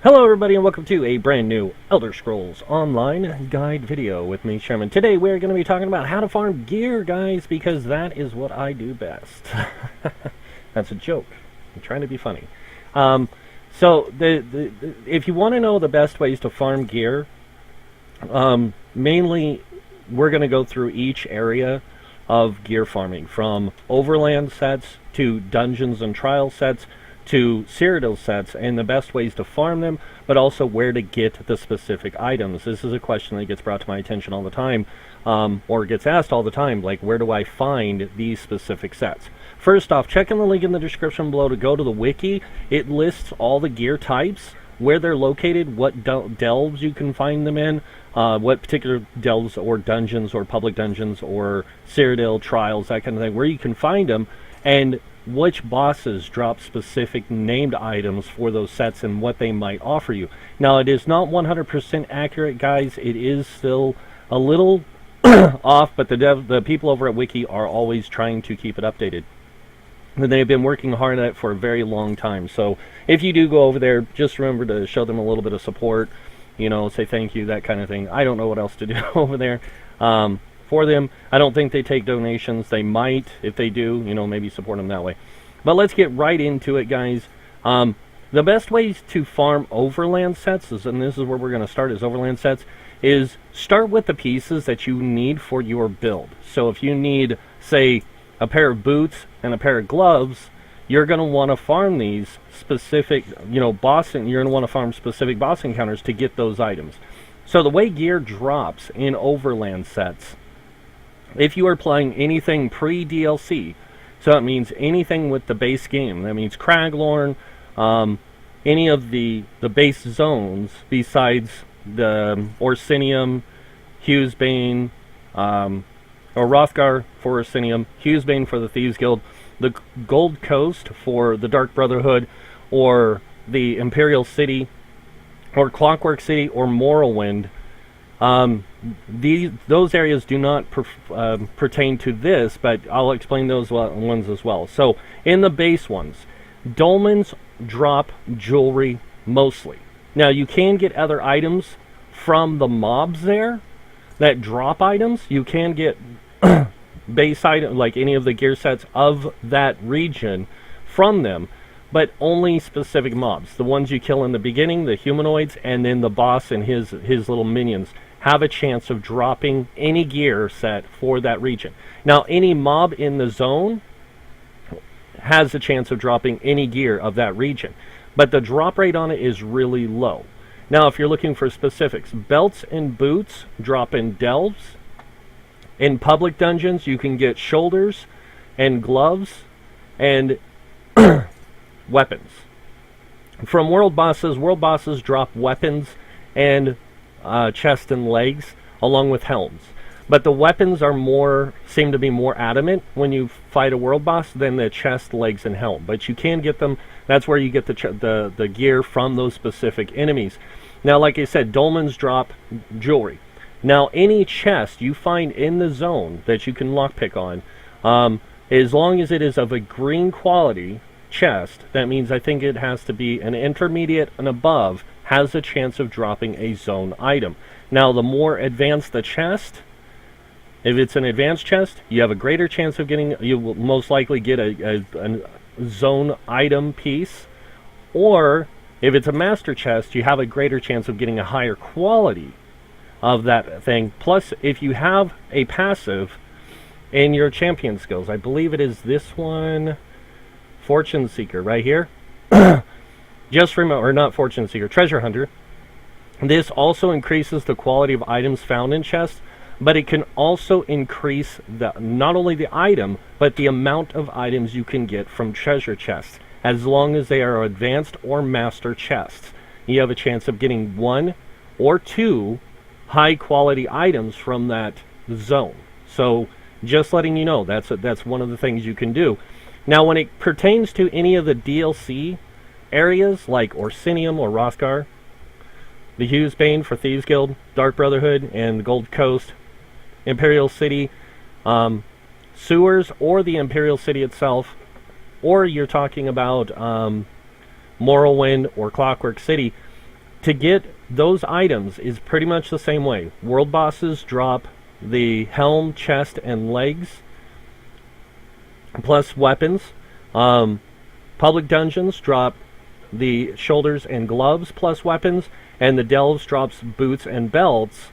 Hello everybody and welcome to a brand new Elder Scrolls Online guide video with me, Sherman. Today we're going to be talking about how to farm gear, guys, because that is what I do best. That's a joke. I'm trying to be funny. So if you want to know the best ways to farm gear, mainly we're going to go through each area of gear farming, from overland sets to dungeons and trial sets to Cyrodiil sets, and the best ways to farm them, but also where to get the specific items. This is a question that gets brought to my attention all the time, or gets asked all the time, like, where do I find these specific sets? First off, check in the link in the description below to go to the wiki. It lists all the gear types, where they're located, what delves you can find them in, what particular delves or dungeons or public dungeons or Cyrodiil trials, that kind of thing, where you can find them, and which bosses drop specific named items for those sets and what they might offer you. Now, it is not 100% accurate, guys. It is still a little off, but the people over at Wiki are always trying to keep it updated. And they've been working hard at it for a very long time. So if you do go over there, just remember to show them a little bit of support, you know, say thank you, that kind of thing. I don't know what else to do over there. For them. I don't think they take donations. They might. If they do, you know, maybe support them that way. But let's get right into it, guys. The best ways to farm overland sets, and this is where we're going to start, is overland sets, is start with the pieces that you need for your build. So if you need, say, a pair of boots and a pair of gloves, you're going to want to farm these specific, you know, you're going to want to farm specific boss encounters to get those items. So the way gear drops in overland sets, if you are playing anything pre-DLC, so that means anything with the base game, that means Craglorn, any of the base zones besides the Orsinium, Hughesbane, or Hrothgar for Orsinium, Hughesbane for the Thieves Guild, the Gold Coast for the Dark Brotherhood, or the Imperial City, or Clockwork City, or Morrowind. Those areas do not pertain to this, but I'll explain those ones as well. So, in the base ones, dolmens drop jewelry mostly. Now, you can get other items from the mobs there that drop items. You can get base item, like any of the gear sets of that region, from them, but only specific mobs. The ones you kill in the beginning, the humanoids, and then the boss and his little minions have a chance of dropping any gear set for that region. Now, any mob in the zone has a chance of dropping any gear of that region, but the drop rate on it is really low. Now, if you're looking for specifics, belts and boots drop in delves. In public dungeons, you can get shoulders and gloves and weapons. From world bosses drop weapons and chest and legs, along with helms. But the weapons seem to be more adamant when you fight a world boss than the chest, legs, and helm. But you can get them. That's where you get the gear from those specific enemies. Now, like I said, dolmens drop jewelry. Now, any chest you find in the zone that you can lockpick on, as long as it is of a green quality chest, that means I think it has to be an intermediate and above, has a chance of dropping a zone item. Now, the more advanced the chest, if it's an advanced chest, you have a greater chance of getting, you will most likely get a zone item piece, or if it's a master chest, you have a greater chance of getting a higher quality of that thing. Plus, if you have a passive in your champion skills, I believe it is this one, Fortune Seeker, right here. Just remember, or not Fortune Seeker, Treasure Hunter. This also increases the quality of items found in chests, but it can also increase not only the item, but the amount of items you can get from treasure chests, as long as they are advanced or master chests. You have a chance of getting 1 or 2 high quality items from that zone. So, just letting you know, that's one of the things you can do. Now, when it pertains to any of the DLC areas like Orsinium or Hrothgar, the Hughesbane for Thieves Guild, Dark Brotherhood, and the Gold Coast, Imperial City, sewers, or the Imperial City itself, or you're talking about Morrowind or Clockwork City, to get those items is pretty much the same way. World bosses drop the helm, chest, and legs, plus weapons. Public dungeons drop the shoulders and gloves plus weapons, and the delves drops boots and belts.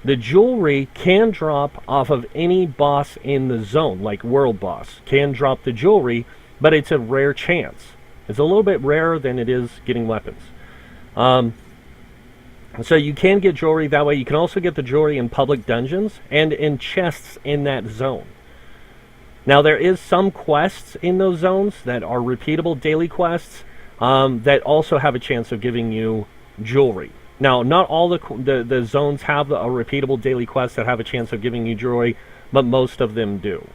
The jewelry can drop off of any boss in the zone, like world boss can drop the jewelry, but it's a rare chance. It's a little bit rarer than it is getting weapons. So you can get jewelry that way. You can also get the jewelry in public dungeons and in chests in that zone. Now there is some quests in those zones that are repeatable daily quests that also have a chance of giving you jewelry. Now, not all the zones have a repeatable daily quest that have a chance of giving you jewelry, but most of them do.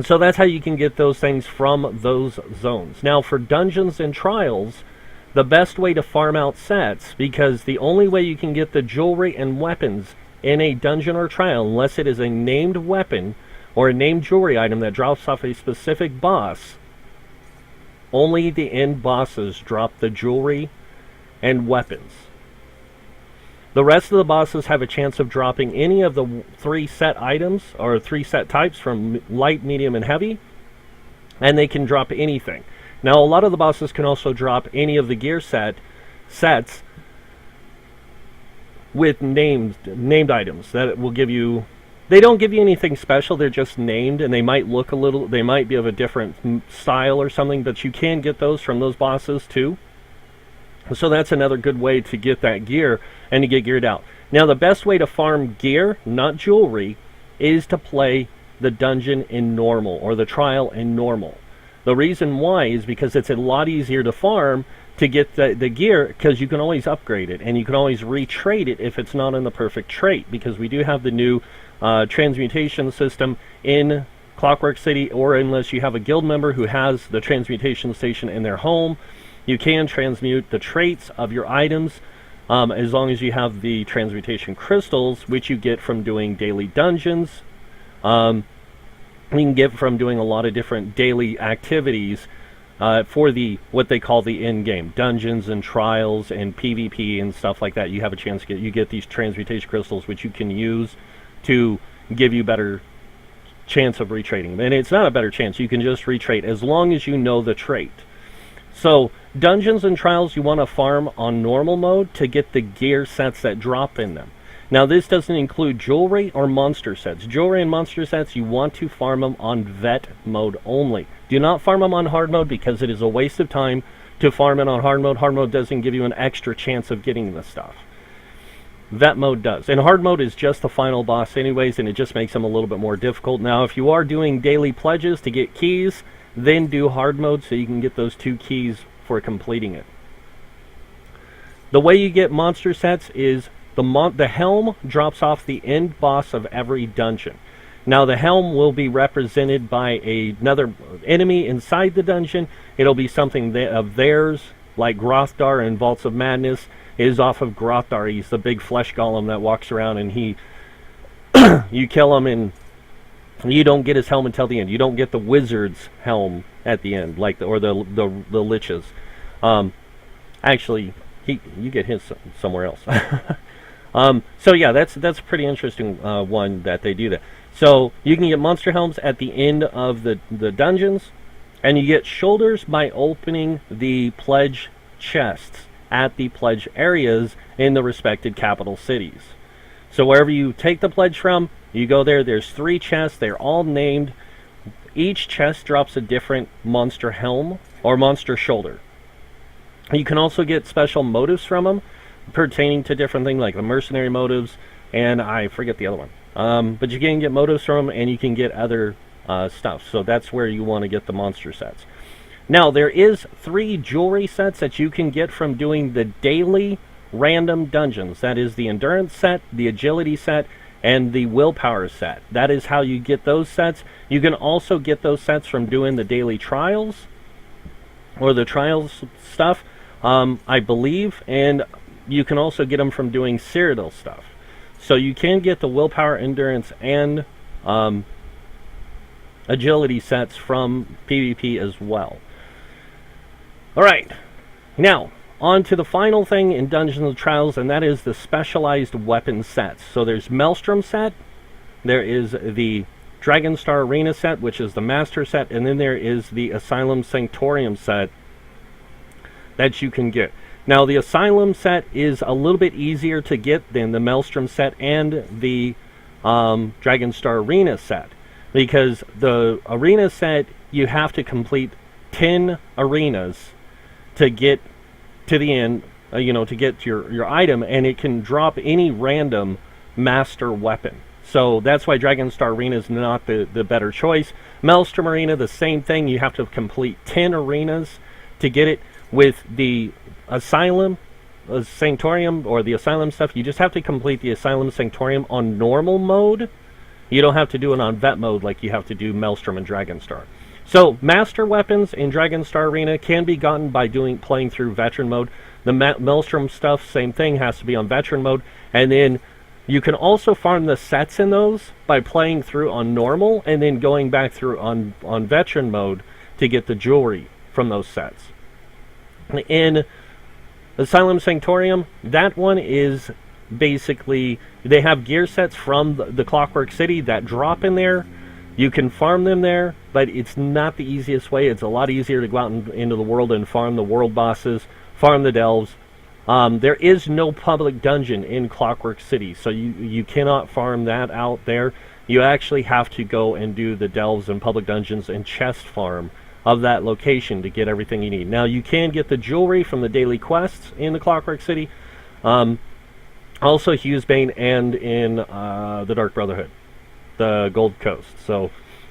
So that's how you can get those things from those zones. Now, for dungeons and trials, the best way to farm out sets, because the only way you can get the jewelry and weapons in a dungeon or trial, unless it is a named weapon or a named jewelry item that drops off a specific boss, only the end bosses drop the jewelry and weapons. The rest of the bosses have a chance of dropping any of the 3 set items, or 3 set types from light, medium, and heavy, and they can drop anything. Now, a lot of the bosses can also drop any of the gear sets with named items that will give you. They don't give you anything special. They're just named, and they might look a little. They might be of a different style or something, but you can get those from those bosses too. So that's another good way to get that gear and to get geared out. Now, the best way to farm gear, not jewelry, is to play the dungeon in normal or the trial in normal. The reason why is because it's a lot easier to farm to get the gear, because you can always upgrade it and you can always retrade it if it's not in the perfect trait, because we do have the new transmutation system in Clockwork City, or unless you have a guild member who has the transmutation station in their home, you can transmute the traits of your items as long as you have the transmutation crystals, which you get from doing daily dungeons. You can get from doing a lot of different daily activities for what they call the end game dungeons and trials and PvP and stuff like that. You have a chance to get these transmutation crystals, which you can use to give you better chance of retrading. And it's not a better chance. You can just retrade as long as you know the trait. So dungeons and trials, you want to farm on normal mode to get the gear sets that drop in them. Now, this doesn't include jewelry or monster sets. Jewelry and monster sets, you want to farm them on vet mode only. Do not farm them on hard mode, because it is a waste of time to farm it on hard mode. Hard mode doesn't give you an extra chance of getting the stuff. Vet mode does. And hard mode is just the final boss anyways, and it just makes them a little bit more difficult. Now, if you are doing daily pledges to get keys, then do hard mode so you can get those 2 keys for completing it. The way you get monster sets is the helm drops off the end boss of every dungeon. Now, the helm will be represented by another enemy inside the dungeon. It'll be something of theirs, like Grothdar in Vaults of Madness is off of Grothdar. He's the big flesh golem that walks around, and you kill him, and you don't get his helm until the end. You don't get the wizard's helm at the end, like the liches. Actually, you get his somewhere else. So yeah, that's a pretty interesting one that they do that. So you can get monster helms at the end of the dungeons, and you get shoulders by opening the pledge chests at the pledge areas in the respected capital cities. So wherever you take the pledge from, you go there. There's 3 chests. They're all named. Each chest drops a different monster helm or monster shoulder. You can also get special motives from them pertaining to different things, like the mercenary motives, and I forget the other one. But you can get motives from them, and you can get other stuff. So that's where you want to get the monster sets. Now, there is 3 jewelry sets that you can get from doing the daily random dungeons. That is the endurance set, the agility set, and the willpower set. That is how you get those sets. You can also get those sets from doing the daily trials, or the trials stuff, I believe, and you can also get them from doing Cyrodiil stuff. So you can get the willpower, endurance, and agility sets from PvP as well. Alright, now, on to the final thing in Dungeons and Trials, and that is the specialized weapon sets. So there's Maelstrom set, there is the Dragonstar Arena set, which is the master set, and then there is the Asylum Sanctorium set that you can get. Now the Asylum set is a little bit easier to get than the Maelstrom set and the Dragonstar Arena set, because the Arena set, you have to complete 10 arenas to get to the end, to get your item, and it can drop any random master weapon. So that's why Dragonstar Arena is not the better choice. Maelstrom Arena, the same thing. You have to complete 10 arenas to get it. With the Asylum Sanctorium or the Asylum stuff, you just have to complete the Asylum Sanctorium on normal mode. You don't have to do it on vet mode like you have to do Maelstrom and Dragonstar. So master weapons in Dragonstar Arena can be gotten by playing through veteran mode. The Maelstrom stuff, same thing, has to be on veteran mode. And then you can also farm the sets in those by playing through on normal and then going back through on veteran mode to get the jewelry from those sets. In Asylum Sanctorium, that one is basically, they have gear sets from the Clockwork City that drop in there. You can farm them there, but it's not the easiest way. It's a lot easier to go out into the world and farm the world bosses, farm the delves. There is no public dungeon in Clockwork City, so you cannot farm that out there. You actually have to go and do the delves and public dungeons and chest farm of that location to get everything you need. Now, you can get the jewelry from the daily quests in the Clockwork City, also Hughesbane, and in the Dark Brotherhood, the Gold Coast. So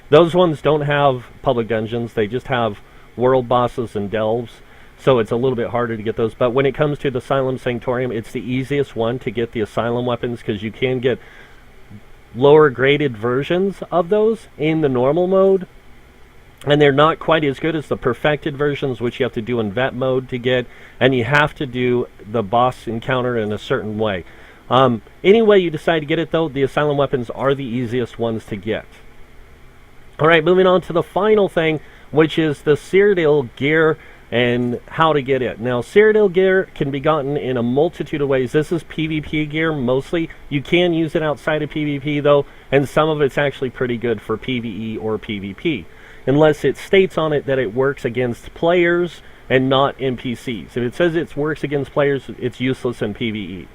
those ones don't have public dungeons. They just have world bosses and delves, so it's a little bit harder to get those. But when it comes to the Asylum Sanctorium, it's the easiest one to get the Asylum weapons, because you can get lower graded versions of those in the normal mode, and they're not quite as good as the perfected versions, which you have to do in vet mode to get, and you have to do the boss encounter in a certain way. Any way you decide to get it, though, the Asylum weapons are the easiest ones to get. Alright, moving on to the final thing, which is the Cyrodiil gear and how to get it. Now, Cyrodiil gear can be gotten in a multitude of ways. This is PvP gear mostly. You can use it outside of PvP, though, and some of it's actually pretty good for PvE or PvP, unless it states on it that it works against players and not NPCs. If it says it works against players, it's useless in PvE,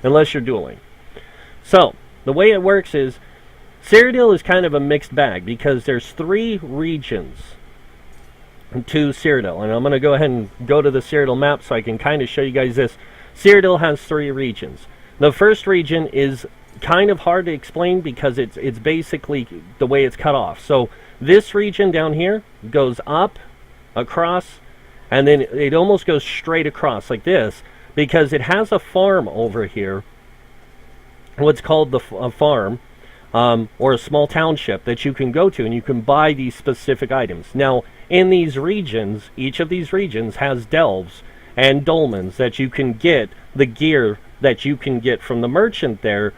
unless you're dueling. So, the way it works is, Cyrodiil is kind of a mixed bag, because there's 3 regions to Cyrodiil, and I'm going to go ahead and go to the Cyrodiil map so I can kind of show you guys this. Cyrodiil has 3 regions. The first region is kind of hard to explain because it's basically the way it's cut off. So this region down here goes up, across, and then it almost goes straight across like this, because it has a farm over here, what's called the farm, or a small township that you can go to, and you can buy these specific items. Now, in these regions, each of these regions has delves and dolmens that you can get the gear that you can get from the merchant there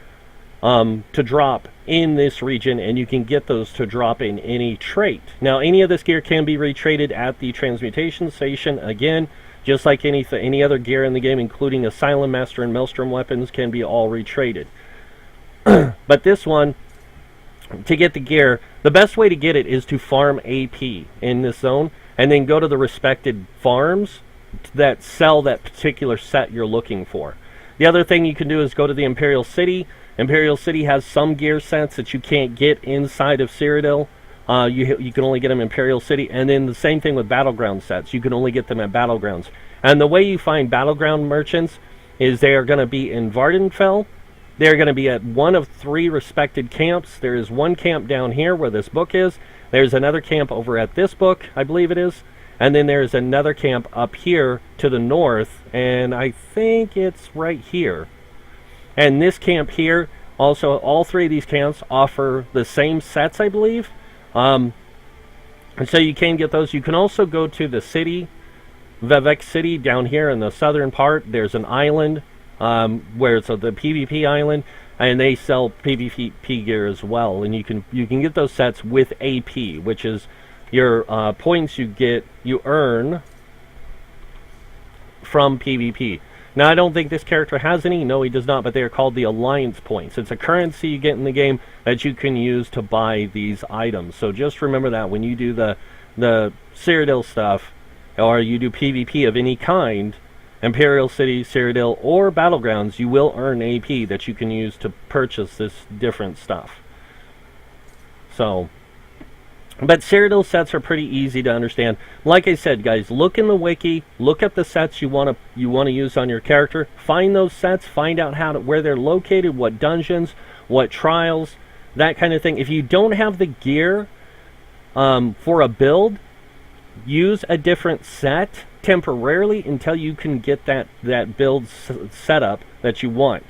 to drop in this region, and you can get those to drop in any trait. Now, any of this gear can be retraded at the transmutation station. Again, just like any other gear in the game, including Asylum Master and Maelstrom weapons, can be all retraded. But this one, to get the gear, the best way to get it is to farm AP in this zone, and then go to the respected farms that sell that particular set you're looking for. The other thing you can do is go to the Imperial City. Imperial City has some gear sets that you can't get inside of Cyrodiil. You can only get them in Imperial City, and then the same thing with Battleground sets. You can only get them at Battlegrounds. And the way you find Battleground merchants is they are going to be in Vardenfell. They're going to be at one of 3 respected camps. There is one camp down here where this book is. There's another camp over at this book, I believe it is. And then there's another camp up here to the north, and I think it's right here. And this camp here, also, all 3 of these camps offer the same sets, I believe. And so you can get those. You can also go to the city, Vivek City, down here in the southern part. There's an island where it's the PvP island, and they sell PvP gear as well. And you can get those sets with AP, which is your points you earn from PvP. Now, I don't think this character has any. No, he does not, but they are called the Alliance Points. It's a currency you get in the game that you can use to buy these items. So just remember that when you do the Cyrodiil stuff, or you do PvP of any kind, Imperial City, Cyrodiil, or Battlegrounds, you will earn AP that you can use to purchase this different stuff. So, but Cyrodiil sets are pretty easy to understand. Like I said, guys, look in the wiki, look at the sets you want to use on your character, find those sets, find out where they're located, what dungeons, what trials, that kind of thing. If you don't have the gear for a build, use a different set temporarily until you can get that build setup that you want.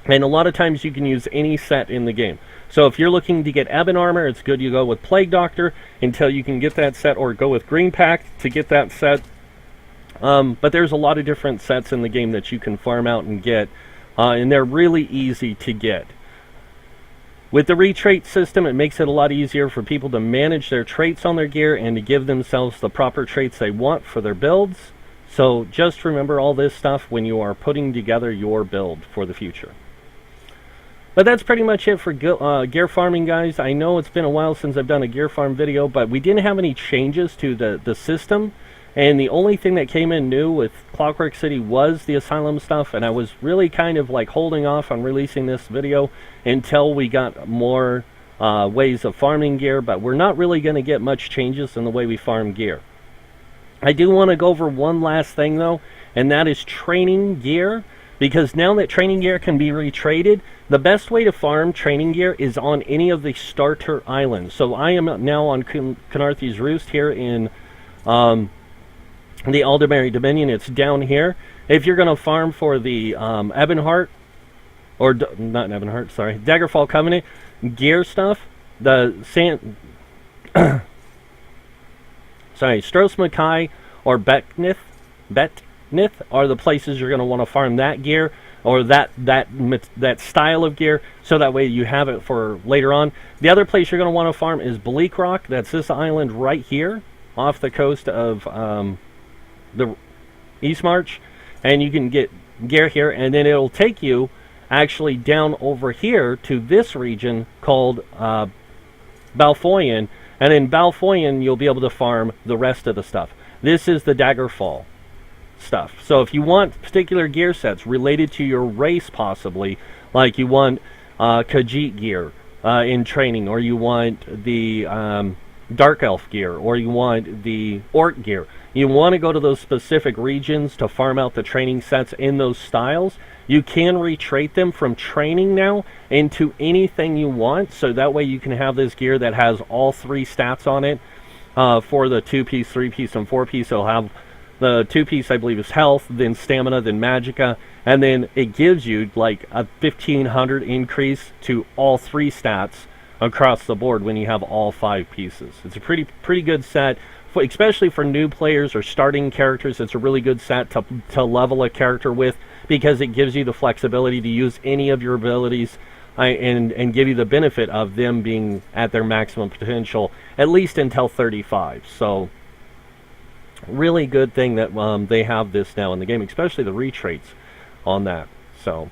And a lot of times you can use any set in the game. So if you're looking to get Ebon Armor, it's good you go with Plague Doctor until you can get that set, or go with Green Pact to get that set. But there's a lot of different sets in the game that you can farm out and get, and they're really easy to get. With the retrait system, it makes it a lot easier for people to manage their traits on their gear and to give themselves the proper traits they want for their builds. So just remember all this stuff when you are putting together your build for the future. But that's pretty much it for gear farming, guys. I know it's been a while since I've done a gear farm video, but we didn't have any changes to the system. And the only thing that came in new with Clockwork City was the Asylum stuff, and I was really kind of like holding off on releasing this video until we got more ways of farming gear, but we're not really going to get much changes in the way we farm gear. I do want to go over one last thing, though, and that is training gear, because now that training gear can be retraded, the best way to farm training gear is on any of the starter islands. So I am now on Kynarthi's Roost here in the Aldermary Dominion. It's down here. If you're going to farm for the Ebonheart, or not Ebonheart, sorry, Daggerfall Covenant gear stuff, the Stros Mackay or Betnith are the places you're going to want to farm that gear, or that style of gear, so that way you have it for later on. The other place you're going to want to farm is Bleak Rock. That's this island right here off the coast of the East March, and you can get gear here, and then it'll take you actually down over here to this region called Balfoyan, and in Balfoyan you'll be able to farm the rest of the stuff. This is the Daggerfall stuff. So if you want particular gear sets related to your race, possibly, like you want Khajiit gear in training, or you want the Dark Elf gear, or you want the Orc gear, you want to go to those specific regions to farm out the training sets in those styles. You can retrait them from training now into anything you want, so that way you can have this gear that has all three stats on it for the 2-piece, 3-piece, and 4-piece. It'll have the 2-piece, I believe, is health, then stamina, then magicka, and then it gives you like a 1,500 increase to all three stats across the board when you have all 5 pieces. It's a pretty good set, especially for new players or starting characters. It's a really good set to level a character with, because it gives you the flexibility to use any of your abilities and give you the benefit of them being at their maximum potential, at least until 35. So really good thing that they have this now in the game, especially the retraits on that. So,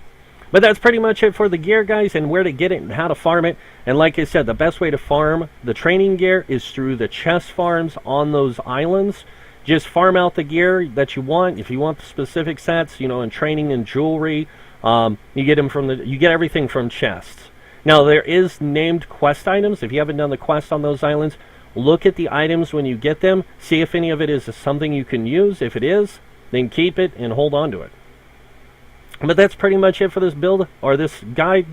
but that's pretty much it for the gear, guys, and where to get it and how to farm it. And like I said, the best way to farm the training gear is through the chest farms on those islands. Just farm out the gear that you want. If you want the specific sets, you know, in training and jewelry, you get them you get everything from chests. Now there is named quest items. If you haven't done the quest on those islands, look at the items when you get them. See if any of it is something you can use. If it is, then keep it and hold on to it. But that's pretty much it for this build, or this guide.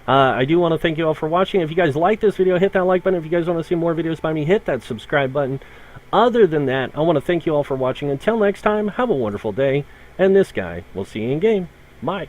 I do want to thank you all for watching. If you guys like this video, hit that like button. If you guys want to see more videos by me, hit that subscribe button. Other than that, I want to thank you all for watching. Until next time, have a wonderful day, and this guy will see you in game. Bye.